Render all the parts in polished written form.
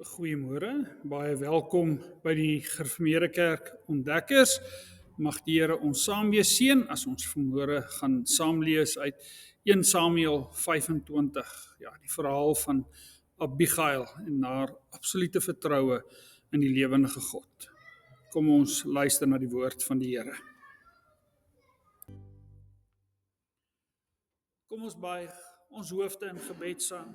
Goeiemôre, baie welkom by die Gereformeerde Kerk Ontdekkers. Mag die Here ons saam weer seën as ons vanmôre gaan saam lees uit 1 Samuel 25. Ja, die verhaal van Abigail en haar absolute vertroue in die lewende God. Kom ons luister na die woord van die Here. Kom ons buig ons hoofde in gebed saam.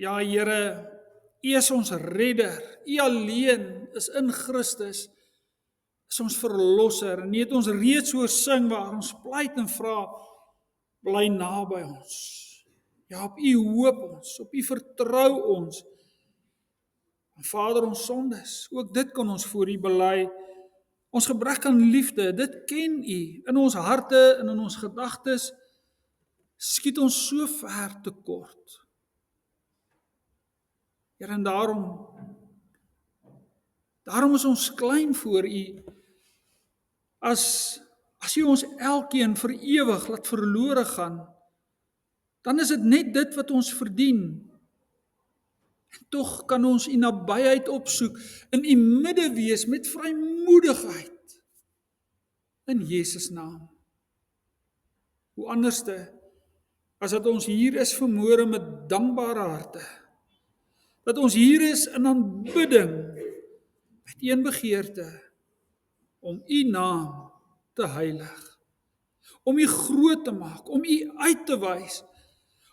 Ja, Here, U is ons redder, U alleen is in Christus, is ons verlosser, en U het ons reeds hoor sing waar ons pleit en vra, bly naby ons. Ja, op U hoop ons, op U vertrou ons. En Vader, ons sondes, ook dit kan ons voor U bely. Ons gebrek aan liefde, dit ken U. In ons harte en in ons gedagtes skiet ons so ver tekort. Here, en daarom is ons klein voor U. As U ons elkeen vir ewig laat verlore gaan, dan is dit net dit wat ons verdien. En tog kan ons U nabyheid opsoek, in U midde wees met vrymoedigheid. In Jesus naam. Hoe anderste, as dat ons hier is vanmôre met dankbare harte. Dat ons hier is in aanbidding, met een begeerte, om U naam te heilig, om U groot te maak, om U uit te wys,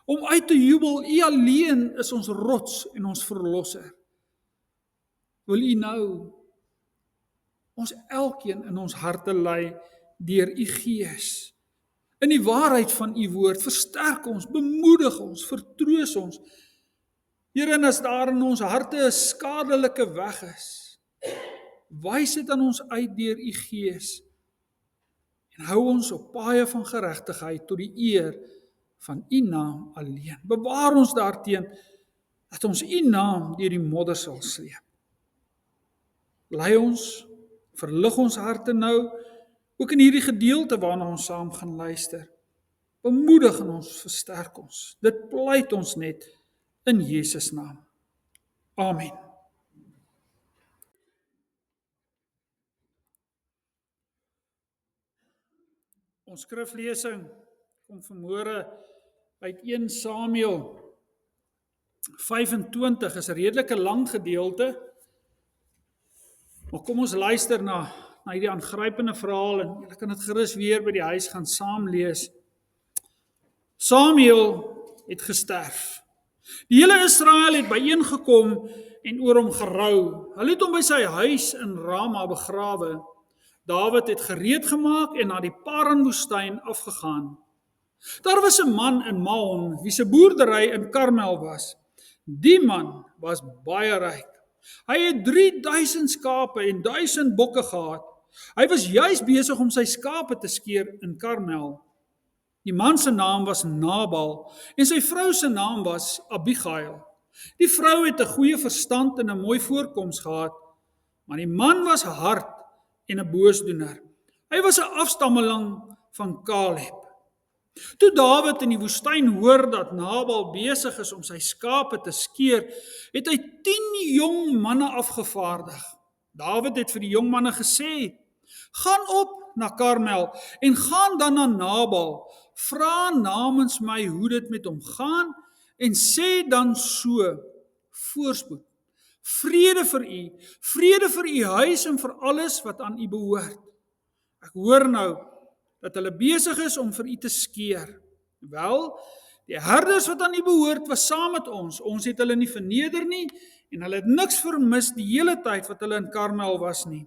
om uit te jubel, U alleen is ons rots en ons verlosser. Wil U nou ons elkeen in ons harte lei deur U Gees, in die waarheid van U woord, versterk ons, bemoedig ons, vertroos ons. Here, en as daar in ons harte 'n skadelike weg is, wys dit aan ons uit deur U Gees en hou ons op paaie van geregtigheid tot die eer van U naam alleen. Bewaar ons daarteen dat ons U naam deur die modder sal sleep. Lei ons, verlig ons harte nou, ook in hierdie gedeelte waarna ons saam gaan luister. Bemoedig en ons, versterk ons. Dit pleit ons net in Jesus naam. Amen. Ons skriflesing kom vanmôre uit 1 Samuel 25, is 'n redelike lang gedeelte. Maar kom ons luister na hierdie aangrypende verhaal en julle kan dit gerus weer by die huis gaan saam lees. Samuel het gesterf. Die hele Israel het byeengekom en oor hom gerou. Hulle het hom by sy huis in Rama begrawe. Dawid het gereed gemaak en na die Paran-woestyn afgegaan. Daar was 'n man in Maon, wie se boerdery in Karmel was. Die man was baie ryk. Hy het 3000 skape en 1000 bokke gehad. Hy was juis besig om sy skape te skeer in Karmel. Die man se naam was Nabal en sy vrou se naam was Abigail. Die vrou het 'n goeie verstand en 'n mooi voorkoms gehad, maar die man was hard en 'n boosdoener. Hy was 'n afstammeling van Kaleb. Toe Dawid in die woestyn hoor dat Nabal besig is om sy skape te skeer, het hy 10 jong manne afgevaardig. Dawid het vir die jong manne gesê, gaan op na Karmel en gaan dan na Nabal, vra namens my hoe dit met hom gaan en sê dan so, voorspoed, vrede vir u huis en vir alles wat aan u behoort. Ek hoor nou dat hulle besig is om vir u te skeer. Wel, die herders wat aan u behoort was saam met ons. Ons het hulle nie verneder nie en hulle het niks vermis die hele tyd wat hulle in Karmel was nie.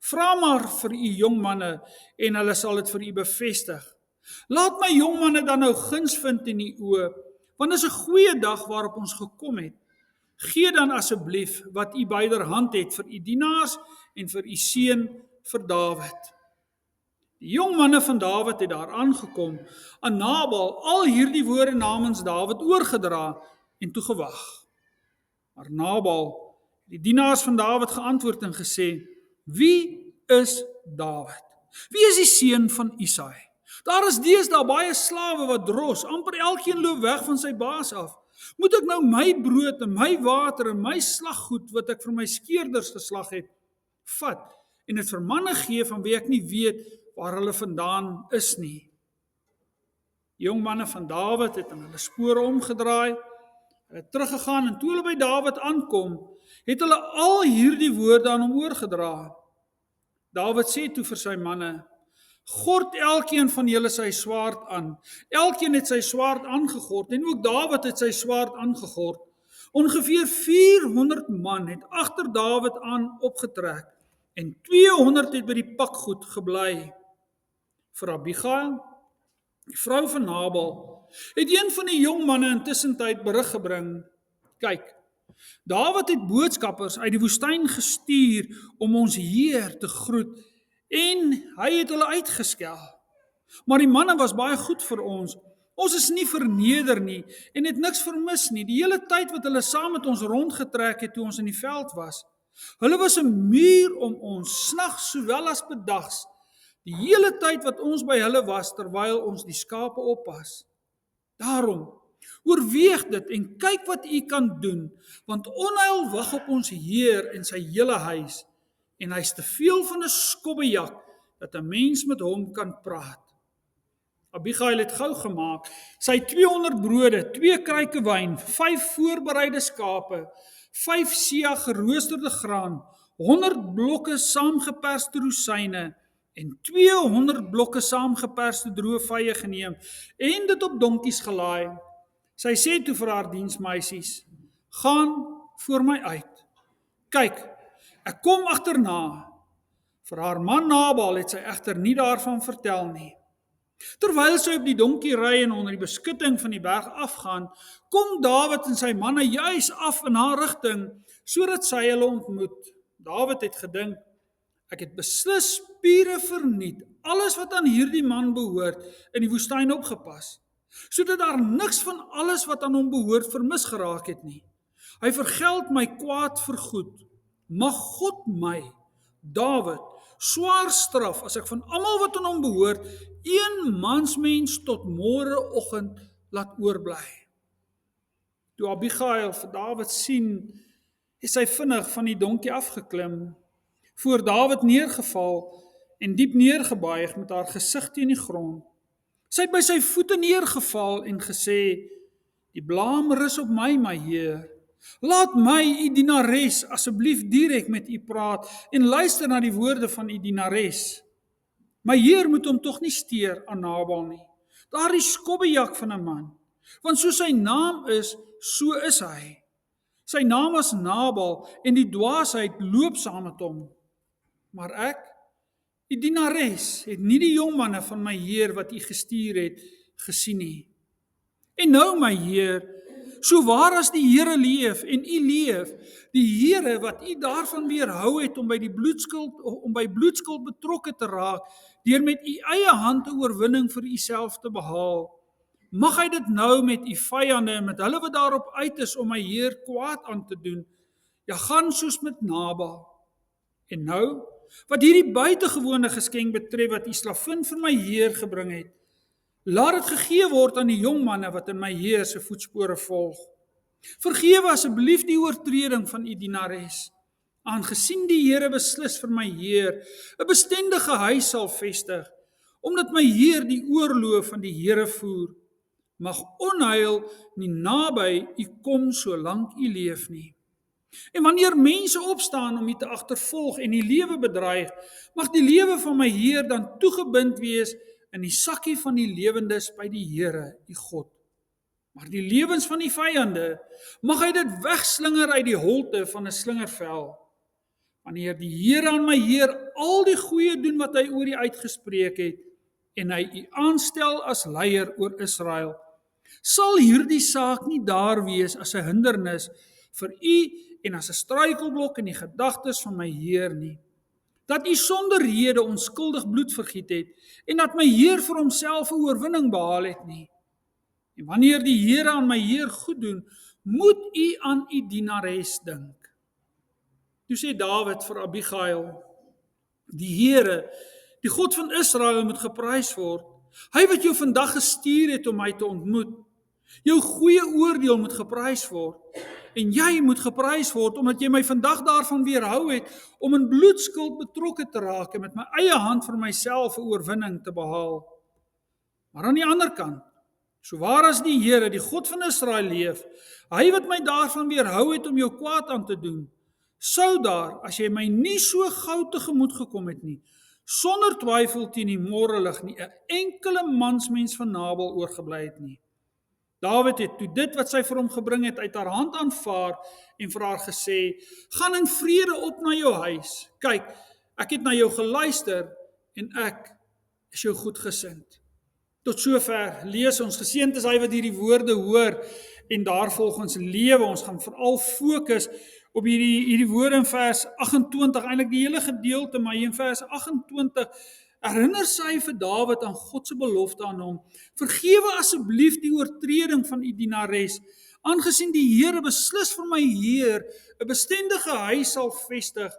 Vra maar vir u jong manne en hulle sal dit vir u bevestig. Laat my jong manne dan nou guns vind in u oë, want dit is 'n goeie dag waarop ons gekom het. Gee dan asseblief wat u byderhand het vir u dienaars en vir u seun vir Dawid. Die jong manne van Dawid het daar aangekom, aan Nabal al hierdie woorde namens Dawid oorgedra en toe gewag. Maar Nabal, die dienaars van Dawid, geantwoord en gesê, wie is Dawid? Wie is die seun van Isaai? Daar is deesdae baie slawe wat dros, amper elkeen loop weg van sy baas af. Moet ek nou my brood en my water en my slaggoed wat ek vir my skeerders geslag het, vat en dit vir manne gee van wie ek nie weet waar hulle vandaan is nie? Die jong manne van Dawid het aan hulle spore omgedraai, hulle het teruggegaan en toe hulle by Dawid aankom, het hulle al hierdie woorde aan hom oorgedra. Dawid sê toe vir sy manne: "Gord elkeen van julle sy swaard aan." Elkeen het sy swaard aangegord en ook Dawid het sy swaard aangegord. Ongeveer 400 man het agter Dawid aan opgetrek en 200 het by die pakgoed gebly. Vir Abigail, die vrou van Nabal, het een van die jong manne intussen tyd berig gebring: "Kyk, Dawid het boodskappers uit die woestyn gestuur om ons Heer te groet en hy het hulle uitgeskel. Maar die manne was baie goed vir ons. Ons is nie verneder nie en het niks vermis nie, die hele tyd wat hulle saam met ons rondgetrek het toe ons in die veld was. Hulle was 'n muur om ons, snags sowel as bedags, die hele tyd wat ons by hulle was terwyl ons die skape oppas. Daarom, oorweeg dit en kyk wat u kan doen, want onheil wag op ons Heer en sy hele huis, en hy's te veel van 'n skobbejak dat 'n mens met hom kan praat." Abigail het gou gemaak. Sy 200 brode, 2 kruike wyn, 5 voorbereide skape, 5 seah geroosterde graan, 100 blokke saamgeperste rosyne en 200 blokke saamgeperste droë vye geneem en dit op donkies gelaai. Sy sê toe vir haar diensmeisies: "Gaan voor my uit. Kyk, ek kom agterna." Vir haar man Nabal het sy egter nie daarvan vertel nie. Terwyl sy op die donkie ry en onder die beskutting van die berg afgaan, kom Dawid en sy manne juis af in haar rigting, sodat sy hulle ontmoet. Dawid het gedink: "Ek het beslis spiere verniet, alles wat aan hierdie man behoort, in die woestyn opgepas, sodat daar niks van alles wat aan hom behoort vermis geraak het nie. Hy vergeld my kwaad vir goed. Mag God my, Dawid, swaar straf as ek van almal wat aan hom behoort, een mansmens tot môreoggend laat oorbly." Toe Abigail vir Dawid sien, het sy vinnig van die donkie afgeklim, voor Dawid neergeval en diep neergebuig met haar gesig teen die grond. Sy het by sy voete neergeval en gesê: "Die blaam rus op my, my Heer. Laat my, u dienares, asseblief direk met u praat en luister na die woorde van u dienares. My Heer moet hom tog nie steur aan Nabal nie. Daardie skobbejak van 'n man, want so sy naam is, so is hy. Sy naam was Nabal en die dwaasheid loop saam met hom. Maar ek, u dienares, het nie die jong manne van my Heer wat u gestuur het, gesien nie. En nou, my Heer, so waar as die Here leef en u leef, die Here wat u daarvan weerhou het om by bloedskuld betrokke te raak, deur met u eie hand 'n oorwinning vir u self te behaal, mag hy dit nou met u vyande en met hulle wat daarop uit is om my Heer kwaad aan te doen, ja, gaan soos met Nabal. En nou, wat hierdie buitengewone geskenk betref wat u slavin vir my Heer gebring het, laat dit gegee word aan die jong manne wat in my Heer se voetspore volg. Vergewe asseblief die oortreding van u dienares, aangesien die Here beslis vir my Heer 'n bestendige huis sal vestig, omdat my Heer die oorlog van die Here voer. Mag onheil nie naby u kom solank u leef nie. En wanneer mense opstaan om u te agtervolg en die lewe bedreig, mag die lewe van my Heer dan toegebind wees in die sakkie van die lewendes by die Here, die God. Maar die lewens van die vyande, mag hy dit wegslinger uit die holte van 'n slingervel. Wanneer die Here aan my Heer al die goeie doen wat hy oor u uitgespreek het, en hy u aanstel as leier oor Israel, sal hierdie saak nie daar wees as 'n hindernis vir u en as 'n struikelblok in die gedagtes van my Heer nie. Dat u sonder rede onskuldig bloed vergiet het, en dat my Heer vir homself 'n oorwinning behaal het nie. En wanneer die Here aan my Heer goed doen, moet u aan u dienares dink." Toe sê Dawid vir Abigail: "Die Here, die God van Israel moet geprys word. Hy wat jou vandag gestuur het om my te ontmoet. Jou goeie oordeel moet geprys word. En jy moet geprys word omdat jy my vandag daarvan weerhou het om in bloedskuld betrokke te raak en met my eie hand vir myself 'n oorwinning te behaal. Maar aan die ander kant, so waar as die Here, die God van Israel leef, hy wat my daarvan weerhou het om jou kwaad aan te doen, sou daar, as jy my nie so gou tegemoet gekom het nie, sonder twyfel teen die môrelig nie 'n enkele mansmens van Nabal oorgebly het nie. Dawid het toe dit wat sy vir hom gebring het uit haar hand aanvaar en vir haar gesê, gaan in vrede op na jou huis. Kyk, ek het na jou geluister en ek is jou goedgesind. Tot sover lees ons, geseënd is hy wat hierdie woorde hoor en daarvolgens lewe. Ons gaan veral fokus op hierdie woorde in vers 28, eintlik die hele gedeelte, maar hier in vers 28 herinner sy vir Dawid aan God se belofte aan hom. Vergewe asseblief die oortreding van u dienares, aangesien die Here beslis vir my Heer 'n bestendige huis sal vestig,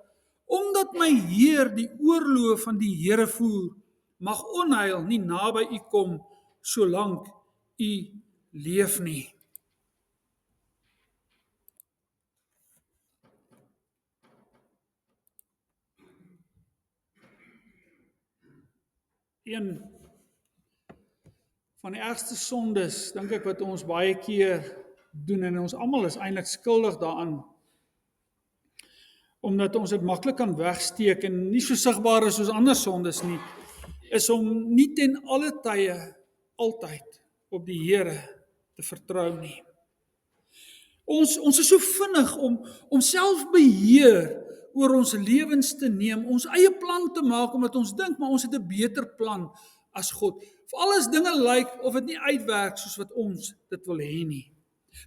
omdat my Heer die oorloë van die Here voer, mag onheil nie naby u kom, solank u leef nie. Een van die ergste sondes, dink ek, wat ons baie keer doen, en ons almal is eintlik skuldig daaraan, omdat ons dit maklik kan wegsteek en nie so sigbaar is soos ander sondes nie, is om nie ten alle tye altyd op die Here te vertrou nie. Ons is so vinnig om self beheer oor ons lewens te neem, ons eie plan te maak, omdat ons dink, maar ons het 'n beter plan as God. Veral as dinge lyk of dit nie uitwerk soos wat ons dit wil hê nie.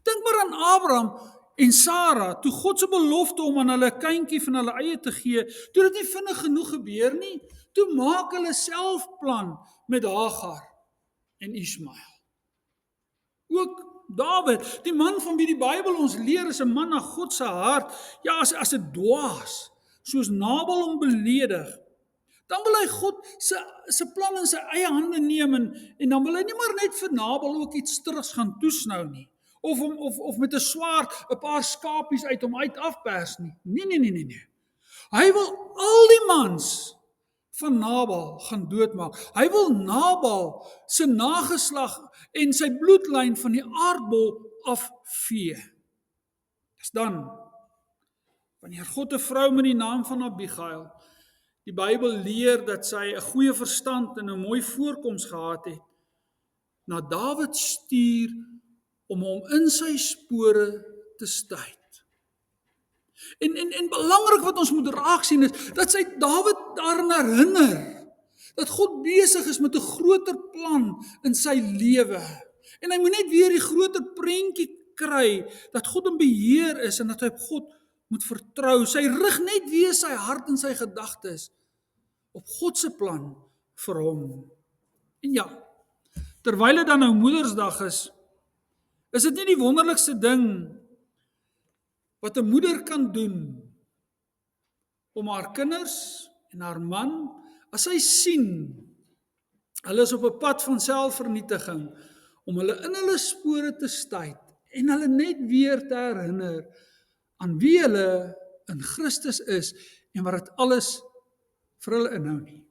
Dink maar aan Abraham en Sara, toe God se belofte om aan hulle 'n kindjie van hulle eie te gee, toe dit nie vinnig genoeg gebeur nie, toe maak hulle self plan met Hagar en Ismael. Ook Dawid, die man van wie die Bybel ons leer, is 'n man na God se hart, ja, as 'n dwaas, soos Nabal hom beledig. Dan wil hy God se plan in sy eie hande neem en dan wil hy nie maar net vir Nabal ook iets terugs gaan toesnou nie, of met 'n swaard 'n paar skapies uit hom uit afpers nie. Nee. Hy wil al die mans van Nabal gaan doodmaak. Hy wil Nabal se nageslag en sy bloedlyn van die aardbol afvee. Dis dan, wanneer God 'n vrou met die naam van Abigail, die Bybel leer dat sy 'n goeie verstand en 'n mooi voorkoms gehad het, na Dawid stuur om hom in sy spore te stuit. En belangrik wat ons moet raak sien is, dat sy Dawid daaraan herinner, dat God besig is met 'n groter plan in sy lewe. En hy moet net weer die groter prentjie kry, dat God in beheer is en dat hy op God moet vertrou. Sy rig net weer sy hart en sy gedagtes op God se plan vir hom. En ja, terwyl dit dan nou Moedersdag is dit nie die wonderlikste ding wat 'n moeder kan doen om haar kinders en haar man, as sy sien hulle is op 'n pad van selfvernietiging, om hulle in hulle spore te stuit en hulle net weer te herinner aan wie hulle in Christus is en wat dit alles vir hulle inhou nie.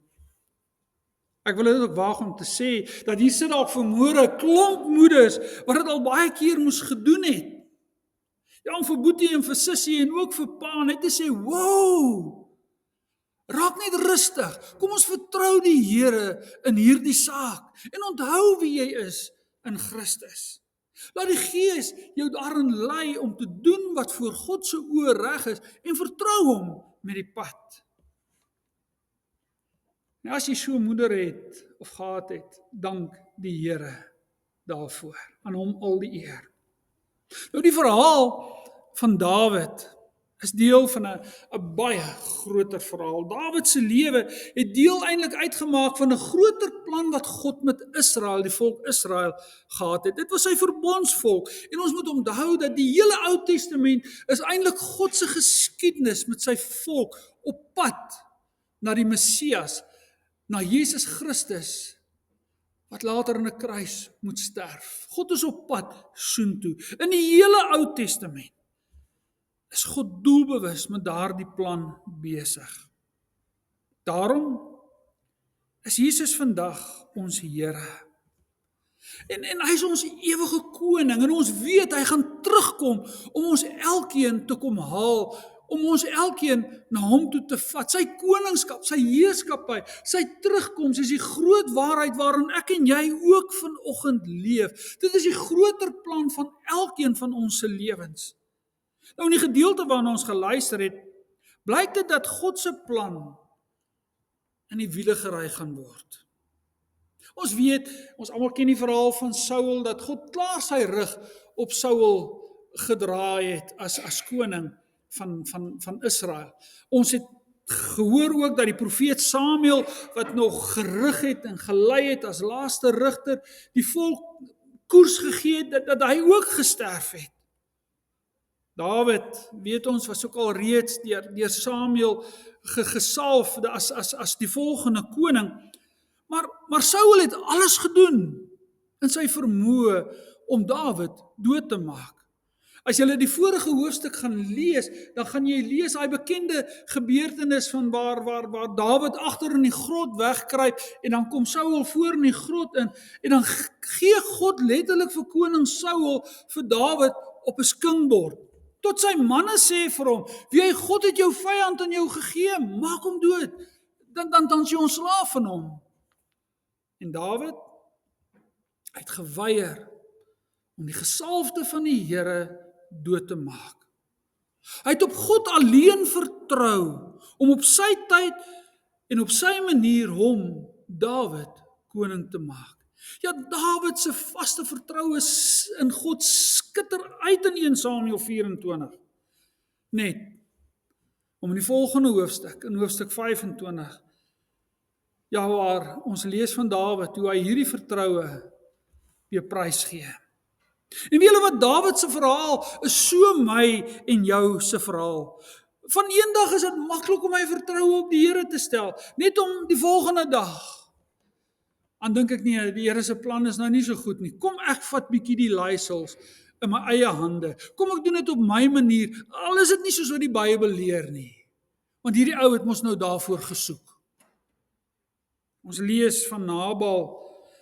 Ek wil dit ook waag om te sê, dat hier sit dalk vermoere 'n klomp moeders, wat dit al baie keer moes gedoen het. Ja, om vir boetie en vir sussie en ook vir pa net te sê, wow, raak net rustig, kom ons vertrou die Here in hierdie saak, en onthou wie jy is in Christus. Laat die Gees jou daarin lei om te doen wat voor God se oë reg is, en vertrou hom met die pad. Nou as jy so 'n moeder het, of gehad het, dank die Here daarvoor, aan hom al die eer. Nou die verhaal van Dawid is deel van 'n baie groter verhaal. Dawid se lewe het deel eintlik uitgemaak van 'n groter plan wat God met Israel, die volk Israel, gehad het. Dit was sy verbondsvolk. En ons moet onthou dat die hele Ou Testament is eintlik God se geskiedenis met sy volk op pad na die Messias, na Jesus Christus, wat later in 'n kruis moet sterf. God is op pad soontoe. In die hele Ou Testament is God doelbewus met daardie plan besig. Daarom is Jesus vandag ons Here. En hy is ons ewige koning en ons weet hy gaan terugkom om ons elkeen te kom haal, om ons elkeen na hom toe te vat. Sy koningskap, sy heerskappy, sy terugkoms is die groot waarheid waarin ek en jy ook vanoggend leef. Dit is die groter plan van elkeen van ons se lewens. Nou in die gedeelte waarna ons geluister het, blyk dit dat God se plan in die wiele gery gaan word. Ons weet, ons almal ken die verhaal van Saul, dat God klaar sy rug op Saul gedraai het as koning van Israel. Ons het gehoor ook dat die profeet Samuel, wat nog gerig het en gelei het as laaste rigter, die volk koers gegee het, dat hy ook gesterf het. Dawid, weet ons, was ook al reeds deur Samuel gesalf as die volgende koning. Maar Saul het alles gedoen in sy vermoë om Dawid dood te maak. As jy die vorige hoofstuk gaan lees, dan gaan jy lees daai bekende gebeurtenis van waar Dawid agter in die grot wegkruip en dan kom Saul voor in die grot in en dan gee God letterlik vir koning Saul vir Dawid op 'n skingbord. Tot sy manne sê vir hom, "Wie God het jou vyand aan jou gegee, maak hom dood. Dan is jy ontslaaf van hom." En Dawid het geweier om die gesalfde van die Here dood te maak. Hy het op God alleen vertrou om op sy tyd en op sy manier hom, Dawid, koning te maak. Ja, Dawid se vaste vertroue in God skitter uit in 1 Samuel 24. Net om in die volgende hoofstuk, in hoofstuk 25, ja, waar ons lees van Dawid, hoe hy hierdie vertroue weer prys gee. En weet julle wat, Dawid se verhaal is so my en jou se verhaal. Van eendag is dit maklik om my vertroue op die Here te stel, net om die volgende dag. Dan dink ek nie, die Here se plan is nou nie so goed nie. Kom ek vat bietjie die leiersels in my eie hande. Kom ek doen dit op my manier, al is dit nie soos wat die Bybel leer nie. Want hierdie ou het mos nou daarvoor gesoek. Ons lees van Nabal,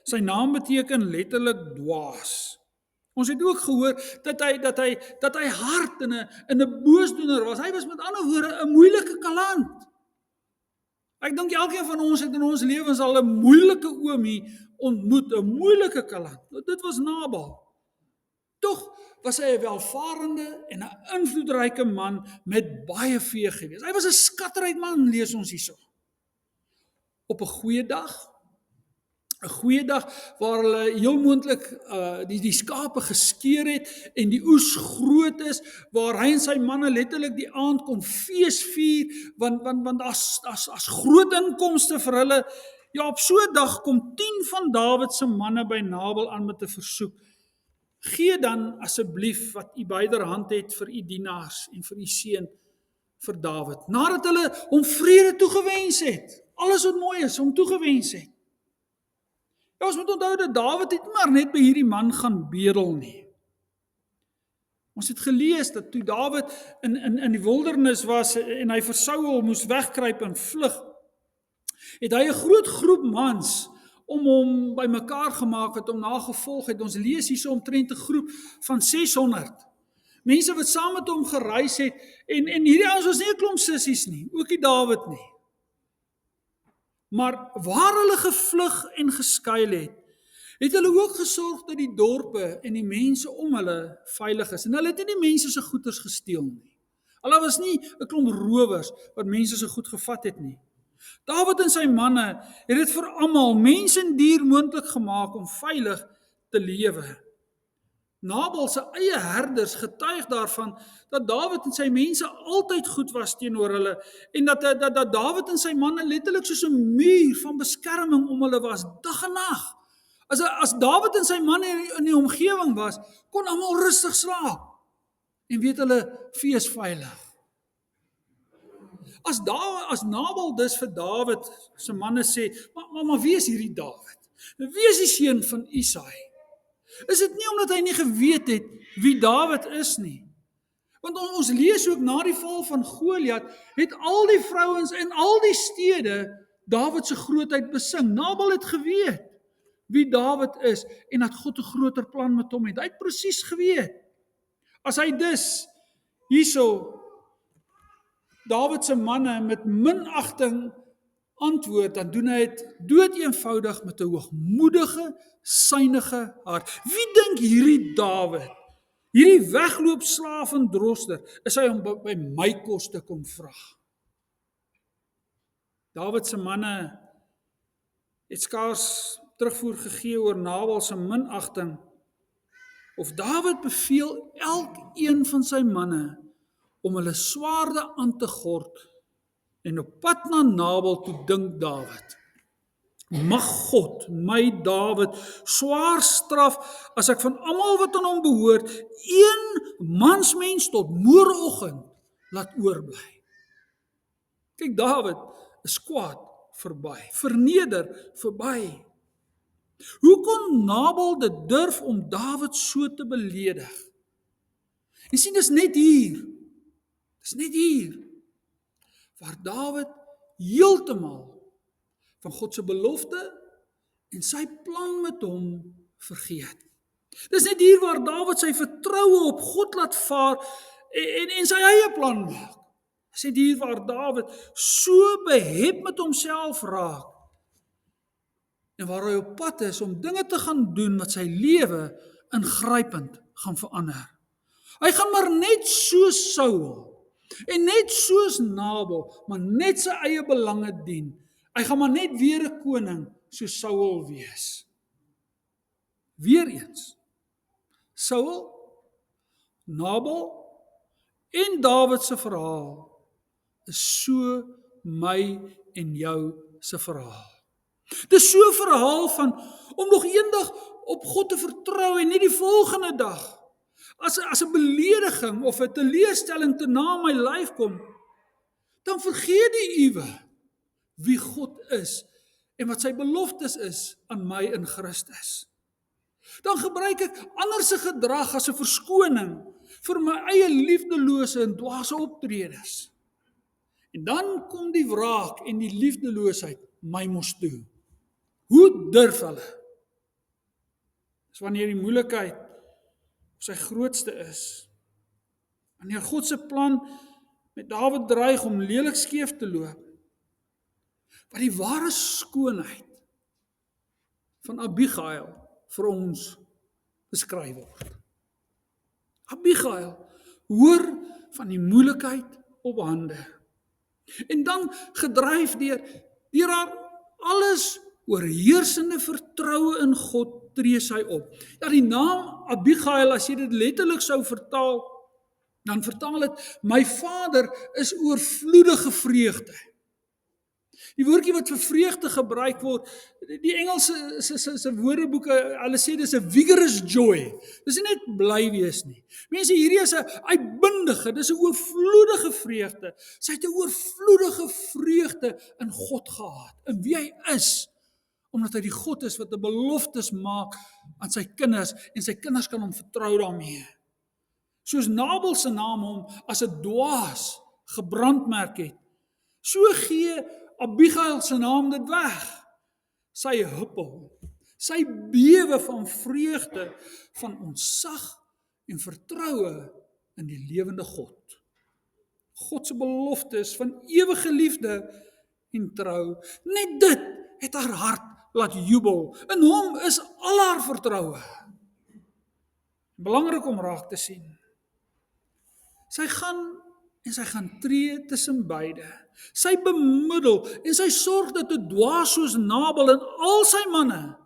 sy naam beteken letterlik dwaas. Ons het ook gehoor dat hy hard en 'n boosdoener was. Hy was met ander woorde 'n moeilike kaland. Ek dink elkeen van ons het in ons lewens al 'n moeilike oomie ontmoet, 'n moeilike kaland. Dit was Nabal. Tog was hy 'n welvarende en 'n invloedryke man met baie vee gewees. Hy was 'n skatryk man, lees ons hierso. Op 'n goeie dag waar hulle heel moontlik die skape geskeer het en die oes groot is, waar hy en sy manne letterlik die aand kon fees vier, want daar's groot inkomste vir hulle. Ja, op so 'n dag kom 10 van Dawid se manne by Nabal aan met 'n versoek. Gee dan asseblief wat u byderhand het vir u dienaars en vir u seun vir Dawid, nadat hulle hom vrede toegewens het. Alles wat mooi is, hom toegewens het. Ja, ons moet onthou dat Dawid het maar net by hierdie man gaan bedel nie. Ons het gelees dat toe Dawid in die wildernis was en hy vir Saul moes wegkruip en vlug, het hy 'n groot groep mans om hom bymekaar gemaak het om nagevolg het. Ons lees hierso omtrent 'n groep van 600. Mense wat saam met hom gereis het en hierdie ouens was nie 'n klomp sissies nie, ook nie Dawid nie. Maar waar hulle gevlug en geskuil het hulle ook gesorg dat die dorpe en die mense om hulle veilig is. En hulle het nie die mense se goederes gesteel nie. Hulle was nie 'n klomp rowers wat mense se goed gevat het nie. Dawid en sy manne het dit vir almal, mens en dier, moontlik gemaak om veilig te lewe. Nabal se eie herders getuig daarvan dat Dawid en sy mense altyd goed was teenoor hulle en dat Dawid en sy manne letterlik soos 'n muur van beskerming om hulle was, dag en nag. As Dawid en sy manne in die omgewing was, kon almal rustig slaap en weet hulle fees veilig. As Nabal dus vir Dawid se manne sê, maar wie is hierdie Dawid? Wie is die seun van Isai? Is dit nie omdat hy nie geweet het wie Dawid is nie? Want ons lees ook na die val van Goliat, het al die vrouens in al die stede Dawid se grootheid besing. Nabal het geweet wie Dawid is en dat God 'n groter plan met hom het. Hy het presies geweet. As hy dus hierso Dawid se manne met minagting antwoord, dan doen hy dit doodeenvoudig met 'n hoogmoedige, synige hart. Wie dink hierdie Dawid, hierdie wegloopslaaf en droster, is hy om by my kos te kom vra? Dawid se manne het skaars terugvoer gegee oor Nabal se minagting, of Dawid beveel elkeen van sy manne om hulle swaarde aan te gord en op pad na Nabal toe dink Dawid: mag God my Dawid swaar straf as ek van almal wat aan hom behoort een mansmens tot môreoggend laat oorbly. Kyk, Dawid is kwaad verby, verneder verby. Hoe kon Nabal dit durf om Dawid so te beledig? Jy sien, dis net hier waar Dawid heeltemal van God se belofte en sy plan met hom vergeet. Dis net hier waar Dawid sy vertroue op God laat vaar en sy eie plan maak. Dis net hier waar Dawid so behep met homself raak en waar hy op pad is om dinge te gaan doen wat sy lewe ingrypend gaan verander. Hy gaan maar net soos Saul en net soos Nabal, maar net sy eie belange dien. Hy gaan maar net weer 'n koning soos Saul wees. Weereens, Saul, Nabal en Dawid se verhaal is so my en jou se verhaal. Dis so 'n verhaal van om nog eendag op God te vertrou en nie die volgende dag as 'n belediging of 'n teleurstelling te na my lyf kom, dan vergeet die uwe wie God is en wat sy beloftes is aan my in Christus. Dan gebruik ek ander se gedrag as 'n verskoning vir my eie liefdelose en dwaase optredes. En dan kom die wraak en die liefdeloosheid my mos toe. Hoe durf hulle? Dis wanneer die moeilikheid sy grootste is. Wanneer God se plan met Dawid dreig om lelik skeef te loop. Wat die ware skoonheid van Abigail vir ons beskryf word. Abigail hoor van die moeilikheid op hande. En dan gedryf deur haar alles oorheersende vertroue in God tree sy op. Ja, die naam Abigail, as jy dit letterlik sou vertaal, dan vertaal dit, my vader is oorvloedige vreugde. Die woordjie wat vir vreugde gebruik word, die Engelse se woordeboeke, hulle sê dis 'n vigorous joy. Dis nie net bly wees nie. Mense, hierdie is 'n uitbundige, dis 'n oorvloedige vreugde. Sy het 'n oorvloedige vreugde in God gehad, in wie hy is, omdat hy die God is wat 'n beloftes maak aan sy kinders en sy kinders kan hom vertrou daarmee. Soos Nabal se naam hom as 'n dwaas gebrandmerk het, so gee Abigail se naam dit weg. Sy huppel, sy bewe van vreugde, van ontzag en vertroue in die lewende God. God se beloftes van ewige liefde en trou. Net dit het haar hart laat jubel. In hom is al haar vertroue. Belangrik om raak te sien. Sy gaan tree tussen beide. Sy bemiddel en sy sorg dat 'n dwaas soos Nabal en al sy manne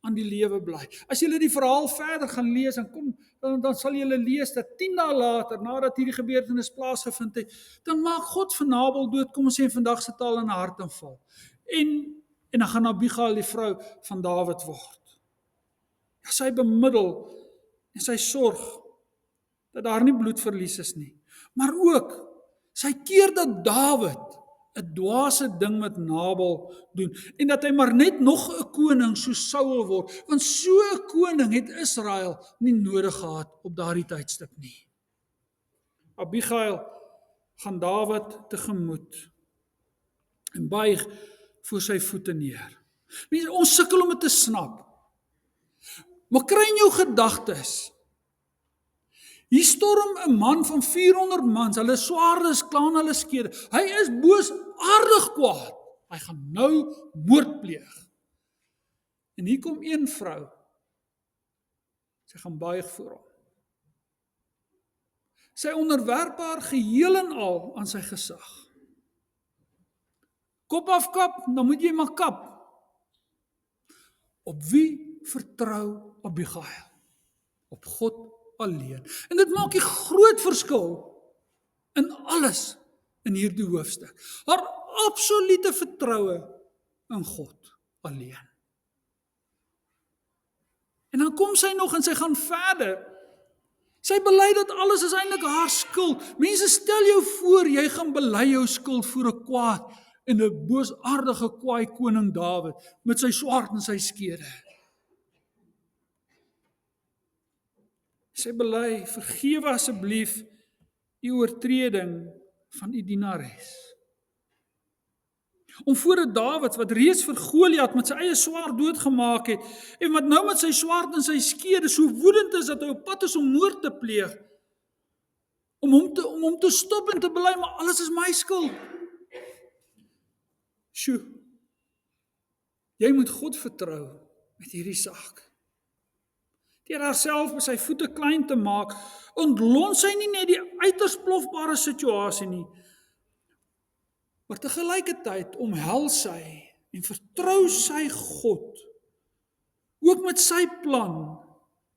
aan die lewe bly. As julle die verhaal verder gaan lees, dan sal julle lees dat 10 dae later, nadat hierdie gebeurtenis plaasgevind het, dan maak God vir Nabal dood, kom ons sê in vandag se taal, in 'n hartaanval. En dan gaan Abigail die vrou van Dawid word. Ja, sy bemiddel en sy sorg dat daar nie bloedverlies is nie. Maar ook, sy keer dat Dawid 'n dwaase ding met Nabal doen, en dat hy maar net nog 'n koning soos Saul word, want so 'n koning het Israel nie nodig gehad op daardie tydstip nie. Abigail gaan Dawid tegemoet en buig voor sy voete neer. Mense, ons sukkel om dit te snap. Maar kry in jou gedagtes, hier storm 'n man van 400 mans, hulle swaardes klaan hulle skede. Hy is boosaardig kwaad. Hy gaan nou moord pleeg. En hier kom een vrou. Sy gaan buig voor hom. Sy onderwerp haar geheel en al aan sy gesag. Kop afkap, dan moet jy maar kap. Op wie vertrou Abigail? Op God alleen. En dit maak 'n groot verskil in alles in hierdie hoofstuk. Haar absolute vertroue in God alleen. En dan kom sy nog en sy gaan verder. Sy bely dat alles is eintlik haar skuld. Mense, stel jou voor, jy gaan bely jou skuld voor 'n kwaad en 'n boosaardige kwaai koning Dawid met sy swaard en sy skede. Sy bely, vergewe asseblief die oortreding van u dienares. Om voor 'n Dawid wat reeds vir Goliat met sy eie swaard doodgemaak het en wat nou met sy swaard en sy skede so woedend is dat hy op pad is om moord te pleeg, om hom te stop en te bely, maar alles is my skuld. Sjoe, jy moet God vertrou met hierdie saak. Deur haarself by sy voete klein te maak, ontlont sy nie net die uiters plofbare situasie nie, maar tegelykertyd omhels sy en vertrou sy God, ook met sy plan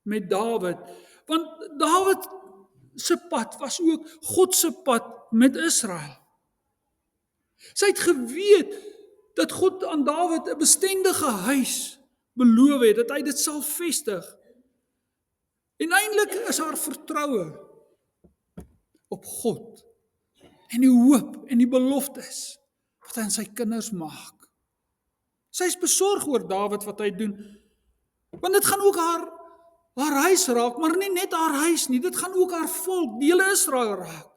met Dawid, want Dawid se pad was ook God se pad met Israel. Sy het geweet dat God aan Dawid 'n bestendige huis beloof het, dat hy dit sal vestig. En eintlik is haar vertroue op God en die hoop en die beloftes wat hy aan sy kinders maak. Sy is besorg oor Dawid wat hy doen, want dit gaan ook haar huis raak, maar nie net haar huis nie, dit gaan ook haar volk, die hele Israel raak.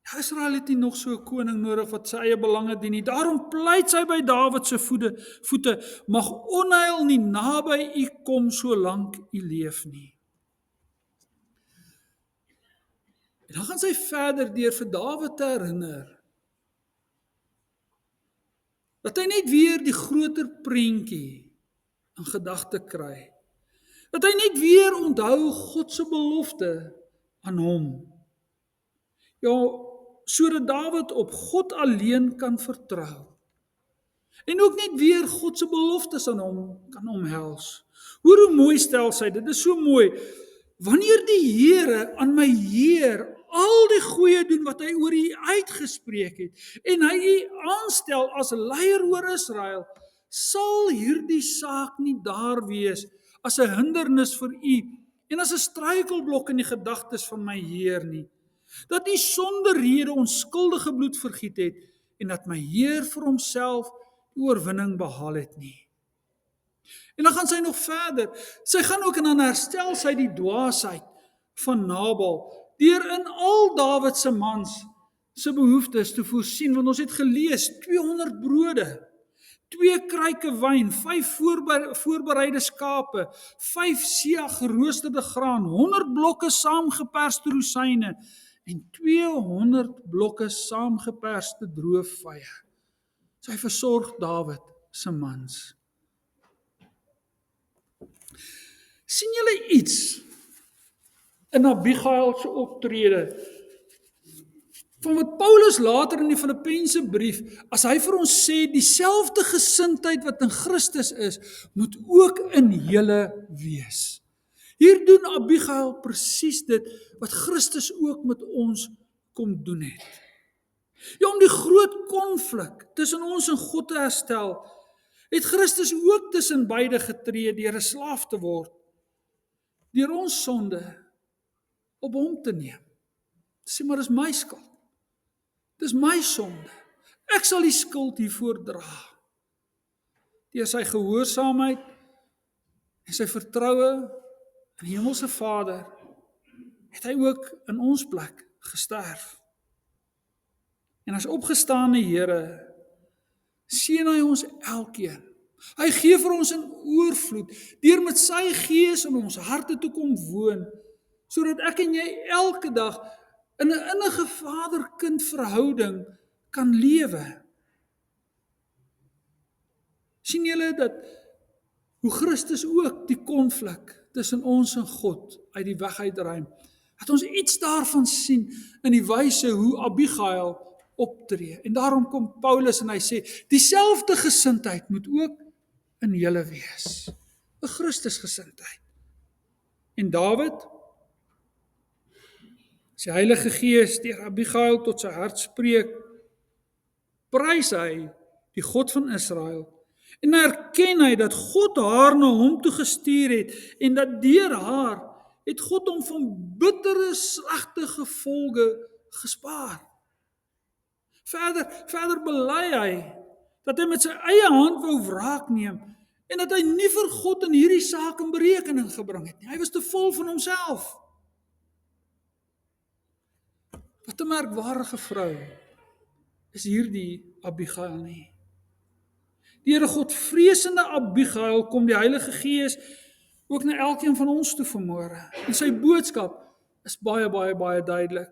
Ja, Israel het nie nog so 'n koning nodig wat sy eie belange dien nie. Daarom pleit sy by Dawid se voete, mag onheil nie naby u kom solank u leef nie. En dan gaan sy verder deur vir Dawid te herinner dat hy net weer die groter prentjie in gedagte kry. Dat hy net weer onthou God se belofte aan hom. Ja, sodat Dawid op God alleen kan vertrou. En ook net weer God se beloftes aan hom kan omhels. Hoor hoe mooi stel sy, dit is so mooi. Wanneer die Here aan my Heer al die goeie doen wat hy oor u uitgespreek het, en hy u aanstel as leier oor Israel, sal hierdie saak nie daar wees as 'n hindernis vir u en as 'n struikelblok in die gedagtes van my Heer nie. Dat u sonder rede onskuldige bloed vergiet het en dat my Heer vir homself die oorwinning behaal het nie. En dan gaan sy nog verder. Sy gaan ook en dan herstel sy die dwaasheid van Nabal deur in al Dawid se mans se behoeftes te voorsien, want ons het gelees 200 brode, 2 kruike wyn, 5 voorbereide skape, 5 seah geroosterde graan, 100 blokke saamgeperste rosyne en 200 blokke saamgeperste droë vye. Sy versorg Dawid se mans. Sien julle iets in Abigail se optrede van wat Paulus later in die Filippense brief, as hy vir ons sê, dieselfde gesindheid wat in Christus is, moet ook in julle wees. Hier doen Abigail presies dit wat Christus ook met ons kom doen het. Ja, om die groot konflik tussen ons en God te herstel, het Christus ook tussen beide getree deur 'n slaaf te word, deur ons sonde op hom te neem. Sê maar, dis my skuld. Dis my sonde. Ek sal die skuld hiervoor dra. Deur sy gehoorsaamheid en sy vertroue in die Hemelse Vader, het hy ook in ons plek gesterf. En as opgestaane Here, seën hy ons elkeen. Hy gee vir ons in oorvloed, deur met sy Gees in ons harte te kom woon, sodat ek en jy elke dag in 'n innige vader-kind verhouding kan lewe. Sien julle dat hoe Christus ook die konflik tussen ons en God uit die weg uitruim, dat ons iets daarvan sien in die wyse hoe Abigail optree. En daarom kom Paulus en hy sê, dieselfde gesindheid moet ook in julle wees. 'n Christusgesindheid. En Dawid, as die Heilige Gees deur Abigail tot sy hart spreek, prys hy die God van Israel en erken hy dat God haar na hom toe gestuur het en dat deur haar het God hom van bittere, slegte gevolge gespaar. Verder bely hy dat hy met sy eie hand wou wraak neem en dat hy nie vir God in hierdie saak in berekening gebring het nie. Hy was te vol van homself. Wat 'n merkwaardige vrou is hierdie Abigail nie. Deur 'n Godvreesende Abigail kom die Heilige Gees ook na elkeen van ons toe vanmôre. En sy boodskap is baie, baie, baie duidelik.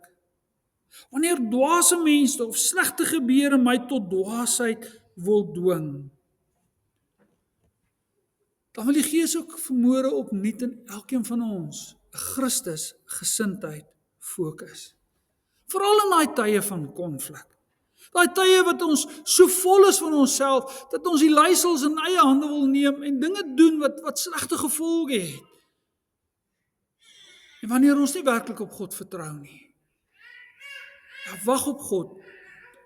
Wanneer dwaase mense of slegte gebeure my tot dwaasheid wil dwing, dan wil die Gees ook vanmôre opnuut in elkeen van ons 'n Christus gesindheid fokus. Veral in daai tye van konflik. Daai tye wat ons so vol is van onsself, dat ons die leiersels in eie hande wil neem en dinge doen wat slegte gevolge het. En wanneer ons nie werklik op God vertrou nie. Ja, wag op God.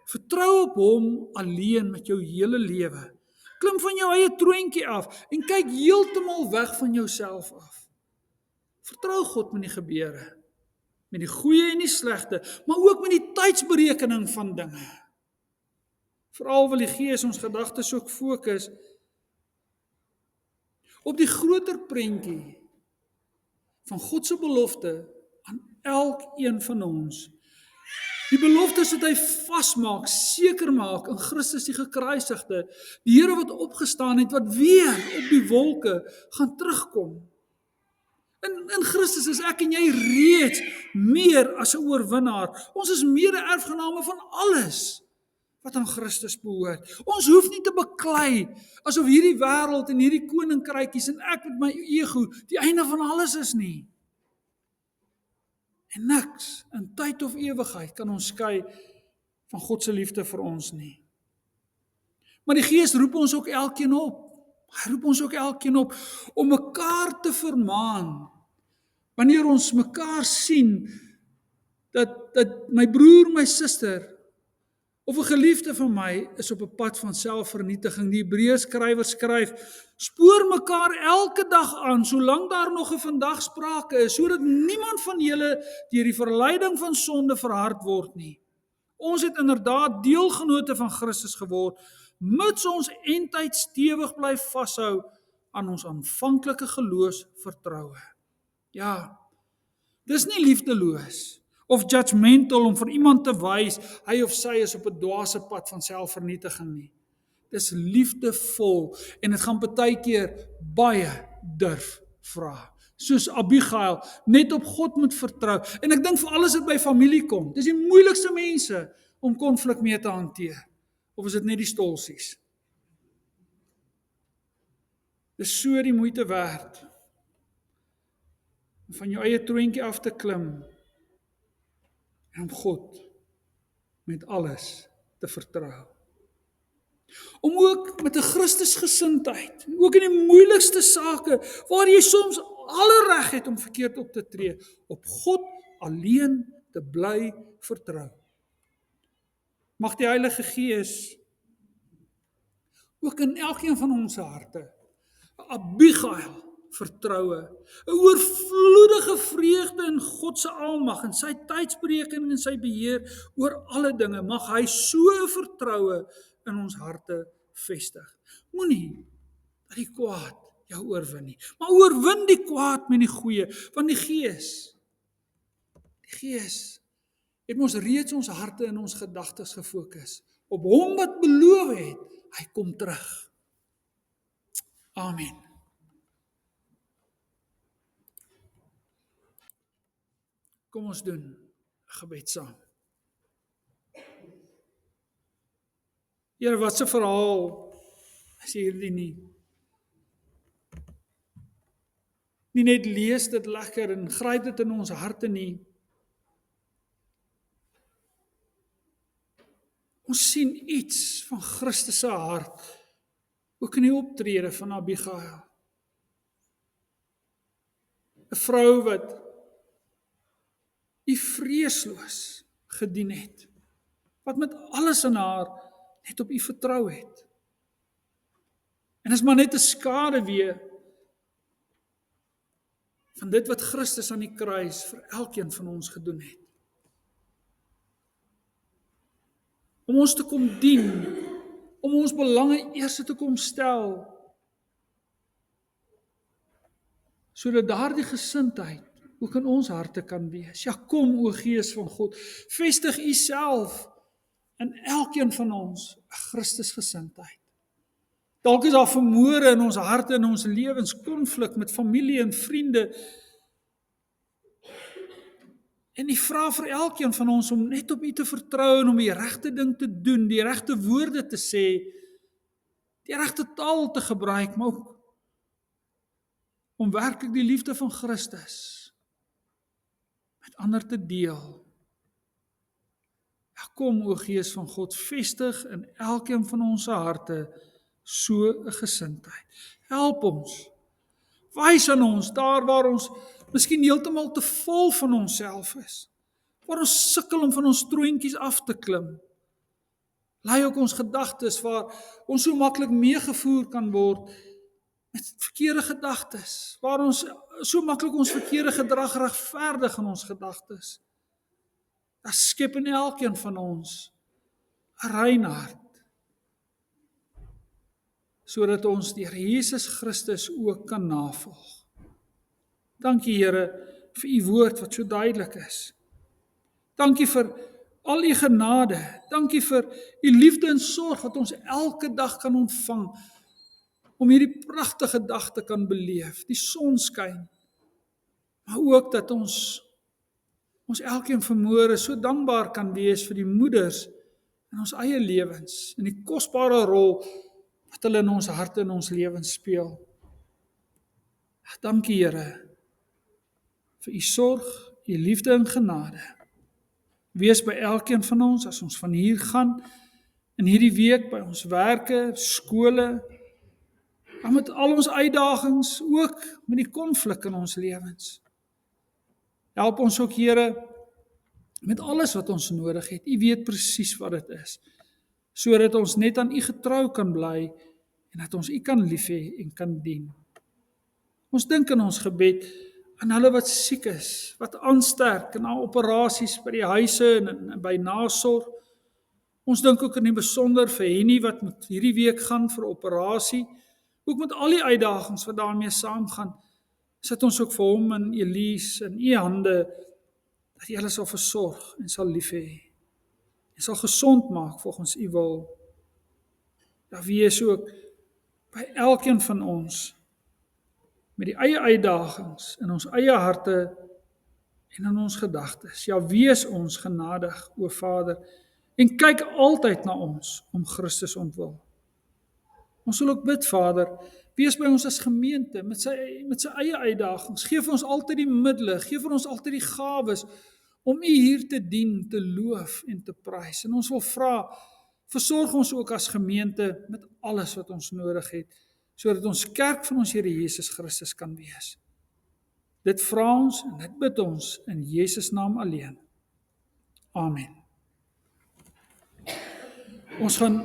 Vertrou op hom alleen met jou hele lewe. Klim van jou eie troontjie af en kyk heeltemal weg van jouself af. Vertrou God met die gebeure, met die goeie en die slegte, maar ook met die tydsberekening van dinge. Veral wil die Gees ons gedagtes ook fokus op die groter prentjie van God se belofte aan elkeen van ons. Die beloftes wat hy vasmaak, seker maak in Christus die gekruisigde, die Here wat opgestaan het, wat weer op die wolke gaan terugkom. In Christus is ek en jy reeds meer as 'n oorwinnaar. Ons is mede-erfgename van alles wat aan Christus behoort. Ons hoef nie te beklei asof hierdie wêreld en hierdie koninkrykies en ek met my ego die einde van alles is nie. En niks in tyd of ewigheid kan ons skei van God se liefde vir ons nie. Maar die Gees roep ons ook elkeen op. Hy roep ons ook elkeen op om mekaar te vermaan. Wanneer ons mekaar sien dat my broer, my suster of 'n geliefde van my is op 'n pad van selfvernietiging. Die Hebreërskrywer skryf, spoor mekaar elke dag aan, solank daar nog 'n vandag sprake is, sodat niemand van julle deur die verleiding van sonde verhard word nie. Ons het inderdaad deelgenote van Christus geword, mits ons eindtyd stewig bly vashou aan ons aanvanklike geloofsvertroue. Ja, dis nie liefdeloos of judgmental om vir iemand te wys, hy of sy is op 'n dwaase pad van selfvernietiging nie. Dis liefdevol en dit gaan partykeer baie durf vra. Soos Abigail, net op God moet vertrou. En ek dink vir alles dit by familie kom. Dis die moeilikste mense om konflik mee te hanteer. Of is dit net die stolsies? Dis so die moeite werd om van jou eie troontjie af te klim en om God met alles te vertrou. Om ook met 'n Christusgesindheid, ook in die moeilikste sake, waar jy soms alle reg het om verkeerd op te tree, op God alleen te bly vertrou. Mag die Heilige Gees ook in elkeen van ons harte 'n Abigail vertroue, 'n oorvloedige vreugde in God se almag en sy tydsberekening en sy beheer oor alle dinge. Mag hy so 'n vertroue in ons harte vestig. Moenie dat die kwaad jou oorwin nie, maar oorwin die kwaad met die goeie, want die Gees het ons reeds ons harte en ons gedagtes gefokus op hom wat beloof het, hy kom terug. Amen. Kom ons doen 'n gebed saam. Here, wat 'n verhaal is hierdie nie? Nie net lees dit lekker en gryp dit in ons harte nie. Ons sien iets van Christus se hart, ook in die optrede van Abigail. 'n Vrou wat U vreesloos gedien het, wat met alles in haar net op U vertrou het. En is maar net 'n skaduwee van dit wat Christus aan die kruis vir elkeen van ons gedoen het. Om ons te kom dien, om ons belange eers te kom stel, sodat daardie gesindheid ook in ons harte kan wees. Ja, kom o Gees van God, vestig U self in elkeen van ons 'n Christusgesindheid. Dalk is daar vermoere in ons harte en ons lewens, konflik met familie en vriende. En U vra vir elkeen van ons om net op U te vertrou en om die regte ding te doen, die regte woorde te sê, die regte taal te gebruik, maar ook om werklik die liefde van Christus met ander te deel. Ja, kom o Gees van God, vestig in elkeen van ons harte so 'n gesindheid. Help ons. Wys aan ons daar waar ons miskien heeltemal te vol van onsself is, waar ons sukkel om van ons troontjies af te klim. Lei ook ons gedagtes waar ons so maklik meegevoer kan word met verkeerde gedagtes, waar ons so maklik ons verkeerde gedrag regverdig in ons gedagtes. Dat skep in elkeen van ons 'n rein hart, sodat ons deur Jesus Christus ook kan navolg. Dankie Here vir U woord wat so duidelik is. Dankie vir al U genade. Dankie vir U liefde en sorg wat ons elke dag kan ontvang, om hierdie pragtige dag te kan beleef, die son skyn, maar ook dat ons elkeen vermoere so dankbaar kan wees vir die moeders in ons eie lewens, en die kosbare rol wat hulle in ons harte en ons lewens speel. Dankie Here vir U sorg, U liefde en genade. Wees by elkeen van ons as ons van hier gaan, in hierdie week by ons werke, skole, en met al ons uitdagings, ook met die konflik in ons lewens. Help ons ook Here met alles wat ons nodig het. U weet presies wat dit is, sodat ons net aan U getrou kan bly en dat ons U kan lief hê en kan dien. Ons dink in ons gebed aan hulle wat siek is, wat aansterk na operasies by die huise en by nasorg. Ons dink ook in die besonder vir Henny wat met hierdie week gaan vir operasie, ook met al die uitdagings wat daarmee saamgaan. Sit ons ook vir hom en Elise in U hande, dat U hulle sal versorg en sal lief hê en sal gesond maak volgens U wil. Daar wees ook by elkeen van ons met die eie uitdagings in ons eie harte en in ons gedagtes. Ja, wees ons genadig, o Vader, en kyk altyd na ons om Christus ontwil. Ons wil ook bid, Vader, wees by ons as gemeente met sy eie uitdagings. Geef ons altyd die middele, geef ons altyd die gawes om U hier te dien, te loof en te prys. En ons wil vra, versorg ons ook as gemeente met alles wat ons nodig het, sodat ons kerk van ons Here Jesus Christus kan wees. Dit vra ons en dit bid ons in Jesus naam alleen. Amen. Ons gaan